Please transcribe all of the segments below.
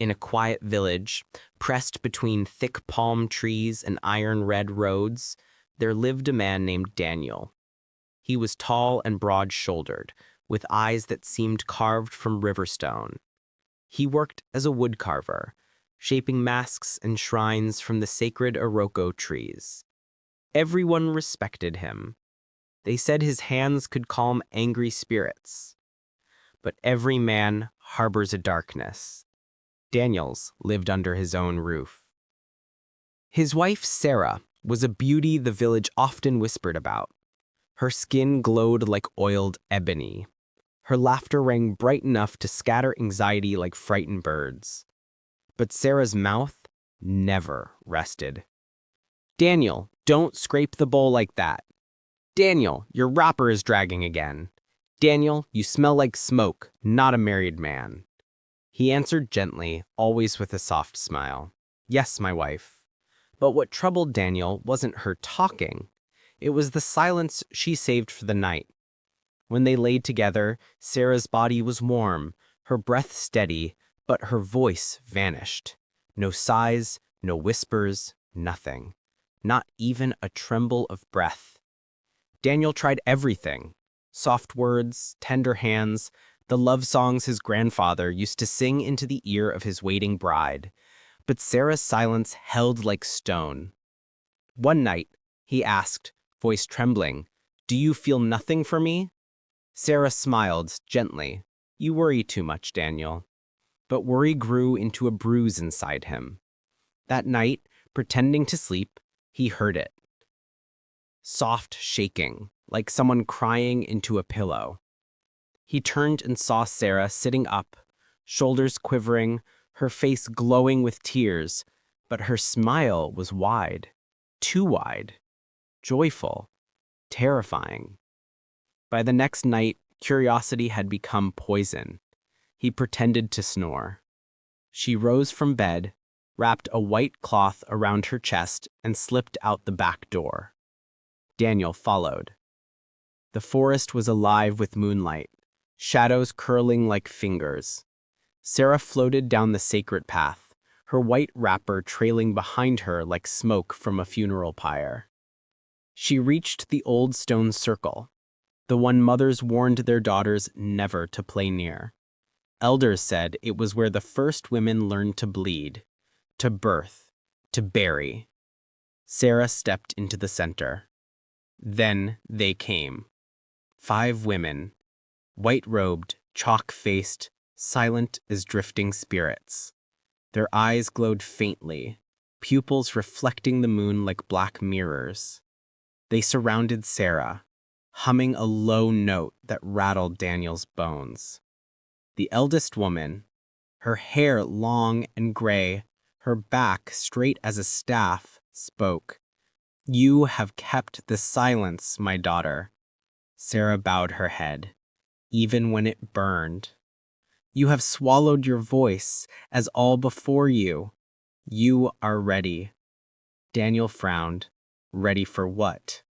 In a quiet village, pressed between thick palm trees and iron-red roads, there lived a man named Daniel. He was tall and broad-shouldered, with eyes that seemed carved from river stone. He worked as a woodcarver, shaping masks and shrines from the sacred Iroko trees. Everyone respected him. They said his hands could calm angry spirits. But every man harbors a darkness. Daniel's lived under his own roof. His wife, Sarah, was a beauty the village often whispered about. Her skin glowed like oiled ebony. Her laughter rang bright enough to scatter anxiety like frightened birds. But Sarah's mouth never rested. "Daniel, don't scrape the bowl like that. Daniel, your wrapper is dragging again. Daniel, you smell like smoke, not a married man." He answered gently, always with a soft smile. "Yes, my wife." But what troubled Daniel wasn't her talking. It was the silence she saved for the night. When they laid together, Sarah's body was warm, her breath steady, but her voice vanished. No sighs, no whispers, nothing. Not even a tremble of breath. Daniel tried everything. Soft words, tender hands, the love songs his grandfather used to sing into the ear of his waiting bride. But Sarah's silence held like stone. One night, he asked, voice trembling, "Do you feel nothing for me?" Sarah smiled gently. "You worry too much, Daniel." But worry grew into a bruise inside him. That night, pretending to sleep, he heard it. Soft shaking, like someone crying into a pillow. He turned and saw Sarah sitting up, shoulders quivering, her face glowing with tears, but her smile was wide, too wide, joyful, terrifying. By the next night, curiosity had become poison. He pretended to snore. She rose from bed, wrapped a white cloth around her chest, and slipped out the back door. Daniel followed. The forest was alive with moonlight, shadows curling like fingers. Sarah floated down the sacred path, her white wrapper trailing behind her like smoke from a funeral pyre. She reached the old stone circle, the one mothers warned their daughters never to play near. Elders said it was where the first women learned to bleed, to birth, to bury. Sarah stepped into the center. Then they came. 5 women, white-robed, chalk-faced, silent as drifting spirits. Their eyes glowed faintly, pupils reflecting the moon like black mirrors. They surrounded Sarah, humming a low note that rattled Daniel's bones. The eldest woman, her hair long and gray, her back straight as a staff, spoke. "You have kept the silence, my daughter." Sarah bowed her head, even when it burned. "You have swallowed your voice, as all before you. You are ready." Daniel frowned. Ready for what?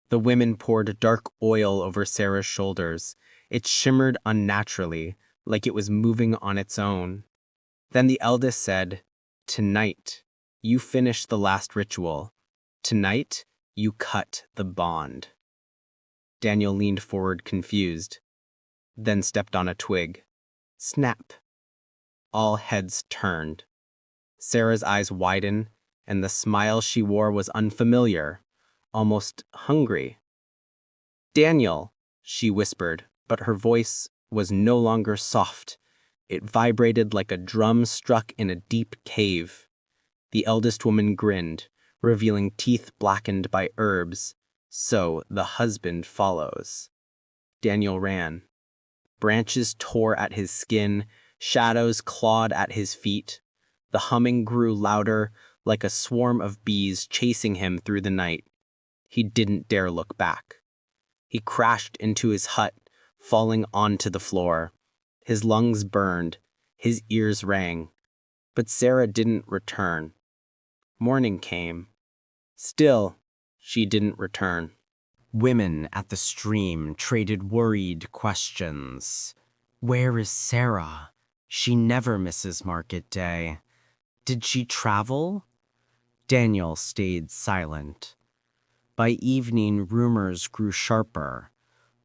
The women poured dark oil over Sarah's shoulders. It shimmered unnaturally, like it was moving on its own. Then the eldest said, "Tonight, you finish the last ritual. Tonight, you cut the bond." Daniel leaned forward confused, then stepped on a twig. Snap! All heads turned. Sarah's eyes widened, and the smile she wore was unfamiliar, almost hungry. "Daniel," she whispered, but her voice was no longer soft. It vibrated like a drum struck in a deep cave. The eldest woman grinned, revealing teeth blackened by herbs. "So the husband follows." Daniel ran. Branches tore at his skin, shadows clawed at his feet. The humming grew louder, like a swarm of bees chasing him through the night. He didn't dare look back. He crashed into his hut, falling onto the floor. His lungs burned, his ears rang. But Sarah didn't return. Morning came. Still, she didn't return. Women at the stream traded worried questions. "Where is Sarah? She never misses market day. Did she travel? Daniel stayed silent. By evening, rumors grew sharper.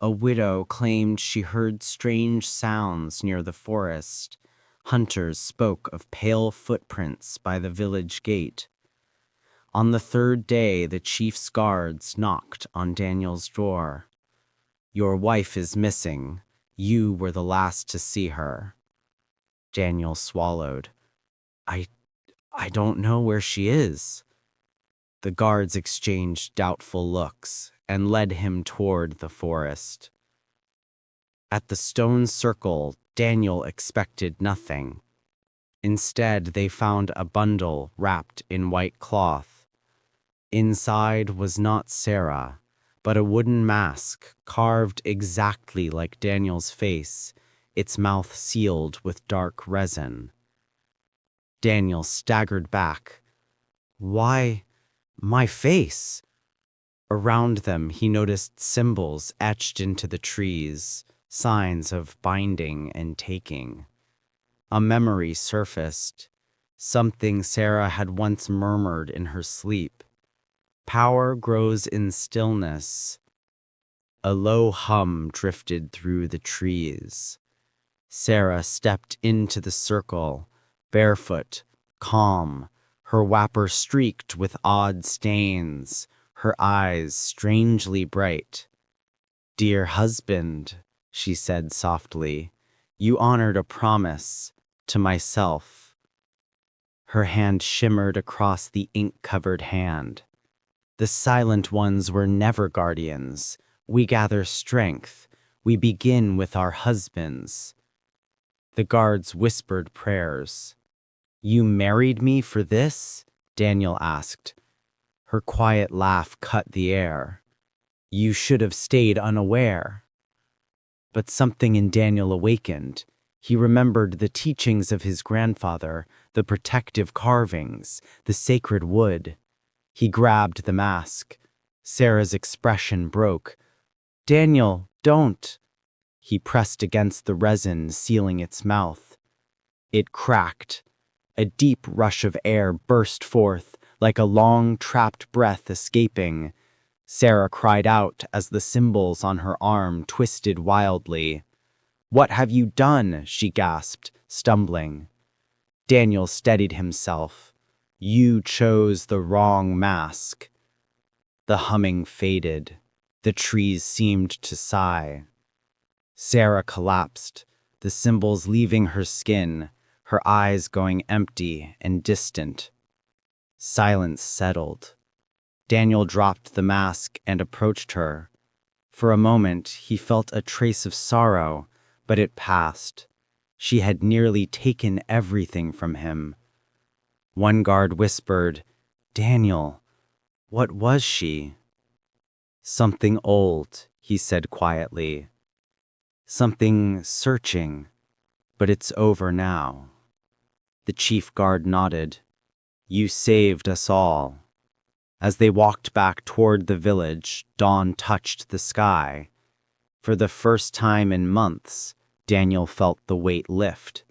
A widow claimed she heard strange sounds near the forest. Hunters spoke of pale footprints by the village gate. On the third day, the chief's guards knocked on Daniel's door. "Your wife is missing. You were the last to see her." Daniel swallowed. I I don't know where she is." The guards exchanged doubtful looks and led him toward the forest. At the stone circle, Daniel expected nothing. Instead, they found a bundle wrapped in white cloth. Inside was not Sarah, but a wooden mask carved exactly like Daniel's face, its mouth sealed with dark resin. Daniel staggered back. "Why, my face?" Around them, he noticed symbols etched into the trees, signs of binding and taking. A memory surfaced, something Sarah had once murmured in her sleep. "Power grows in stillness." A low hum drifted through the trees. Sarah stepped into the circle, barefoot, calm, her wrapper streaked with odd stains, her eyes strangely bright. "Dear husband," she said softly, "you honored a promise to myself." Her hand shimmered across the ink-covered hand. "The silent ones were never guardians. We gather strength. We begin with our husbands." The guards whispered prayers. "You married me for this?" Daniel asked. Her quiet laugh cut the air. "You should have stayed unaware." But something in Daniel awakened. He remembered the teachings of his grandfather, the protective carvings, the sacred wood. He grabbed the mask. Sarah's expression broke. "Daniel, don't!" He pressed against the resin, sealing its mouth. It cracked. A deep rush of air burst forth, like a long, trapped breath escaping. Sarah cried out as the symbols on her arm twisted wildly. "What have you done?" she gasped, stumbling. Daniel steadied himself. "You chose the wrong mask." The humming faded. The trees seemed to sigh. Sarah collapsed, the symbols leaving her skin, her eyes going empty and distant. Silence settled. Daniel dropped the mask and approached her. For a moment, he felt a trace of sorrow, but it passed. She had nearly taken everything from him. One guard whispered, "Daniel, what was she?" "Something old," he said quietly. "Something searching, but it's over now." The chief guard nodded. "You saved us all." As they walked back toward the village, dawn touched the sky. For the first time in months, Daniel felt the weight lift.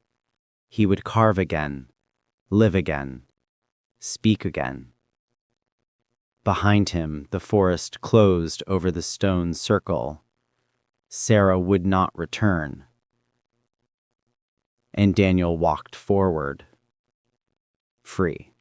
He would carve again, live again, speak again. Behind him, the forest closed over the stone circle. Sarah would not return. And Daniel walked forward, free.